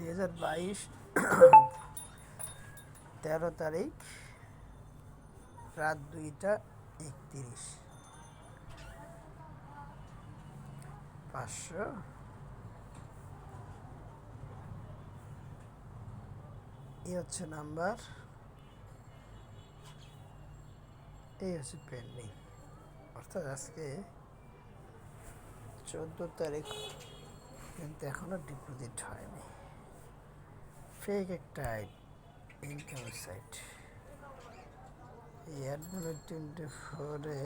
2022 13 তারিখ রাত 2টা 31 500 এই হচ্ছে নাম্বার, এই হচ্ছে পেন্ডিং। অর্থাৎ আজকে 14 তারিখ কিন্তু এখনো ডিপোজিট হয়নি। ফেক একটা ইনকাম সাইট। এই অ্যাডমিন 24-এ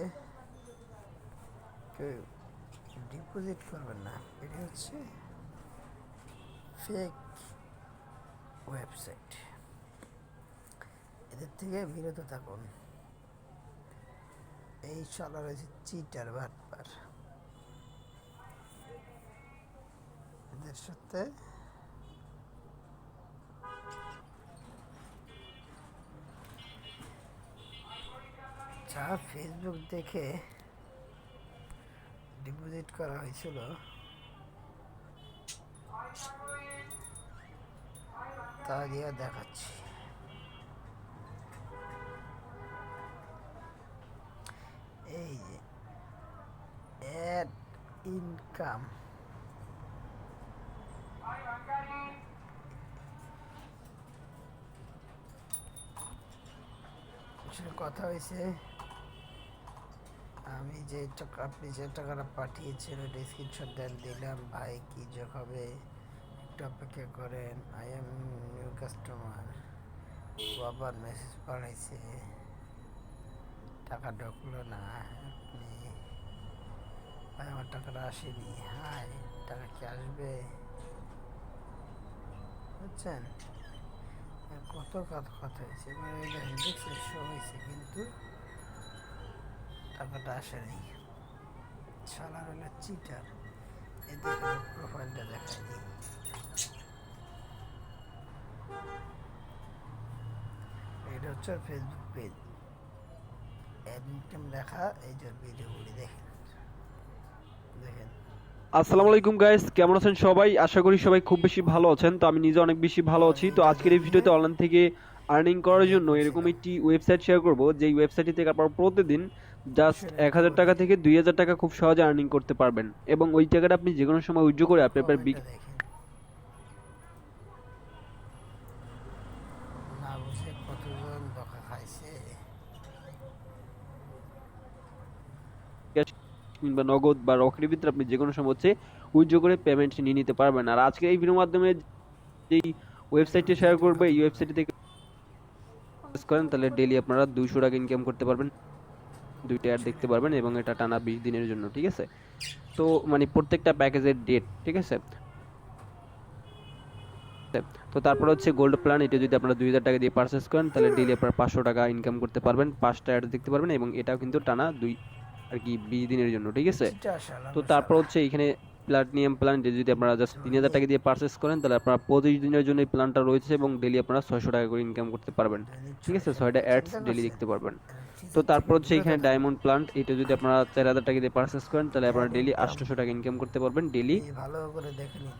কেউ ডিপোজিট করবেন না, এটি হচ্ছে ফেক ওয়েবসাইট। এদের থেকে বিরত থাকুন। এই চলা রয়েছে চিটার বাটপার, এদের সাথে যা ফেসবুক দেখে ডিপোজিট করা হয়েছিল তা দিয়ে দেখাচ্ছি। এই যে অ্যাড ইনকাম, কথা হয়েছে আমি যে টাকা, আপনি যে টাকাটা পাঠিয়েছেন ওটা স্ক্রিনশট দেন, দিলাম ভাই কি যোগ হবে, একটু অপেক্ষা করেন, আই এম নিউ কাস্টমার। আবার মেসেজ পাঠাইছে, টাকা ঢুকলো না, আপনি ভাই আমার টাকাটা আসেনি, হাই টাকা কি আসবে? বুঝছেন কত কথা হয়েছে, এবার এটা দেখছেন শো হয়েছে কিন্তু টাকাটা আসেনি। শালা হলো চিটার, এদের প্রোফাইলটা দেখায়নি। এটা হচ্ছে ফেসবুক পেজ, ইনকাম লেখা, এই যে ভিডিওগুলি দেখেন। আসসালামু আলাইকুম গাইস, কেমন আছেন সবাই? আশা করি সবাই খুব বেশি ভালো আছেন। তো আমি নিজে অনেক বেশি ভালো আছি। তো আজকের এই ভিডিওতে অনলাইন থেকে আর্নিং করার জন্য এরকম একটি ওয়েবসাইট শেয়ার করব, যেই ওয়েবসাইটটি থেকে আপনারা প্রতিদিন জাস্ট 1000 টাকা থেকে 2000 টাকা খুব সহজে আর্নিং করতে পারবেন, এবং ওই টাকাটা আপনি যে কোনো সময় উইথড্র করে আপনি আপনার না বুঝে কতজন ধোকা খাইছে। কিংবা নগদ বা রকেটের ভিতরে আপনি যে কোনো সময় হচ্ছে উইথড্র করে পেমেন্ট নিয়ে নিতে পারবেন। আর আজকে এই ভিডিওর মাধ্যমে যেই ওয়েবসাইটটি শেয়ার করবো, এই ওয়েবসাইট থেকে করেন তাহলে ডেইলি আপনারা 200 টাকা ইনকাম করতে পারবেন, 2টা অ্যাড দেখতে পারবেন, এবং এটা টানা 20 দিনের জন্য। ঠিক আছে, তো মানে প্রত্যেকটা প্যাকেজের ডেট, ঠিক আছে। তো তারপর হচ্ছে গোল্ড প্ল্যান, এটা যদি আপনারা 2000 টাকা দিয়ে পারচেস করেন তাহলে ডেইলি আপনারা 500 টাকা ইনকাম করতে পারবেন, 5টা অ্যাড দেখতে পারবেন, এবং এটাও কিন্তু টানা 20 দিনের জন্য। ঠিক আছে, তো তারপর হচ্ছে এখানে প্লাটিনিয়াম প্ল্যান, যদি আপনারা জাস্ট 3000 টাকা দিয়ে পারচেস করেন তাহলে আপনারা 25 দিনের জন্য এই প্ল্যানটা রয়েছে, এবং ডেইলি আপনারা 600 টাকা করে ইনকাম করতে পারবেন। ঠিক আছে, 6টা অ্যাডস ডেইলি দেখতে পারবেন। তো তারপর হচ্ছে এখানে ডায়মন্ড প্ল্যান্ট, এটা যদি আপনারা 4000 টাকা দিয়ে পারচেস করেন তাহলে আপনারা ডেইলি 800 টাকা ইনকাম করতে পারবেন ডেইলি। ভালো করে দেখে নিন।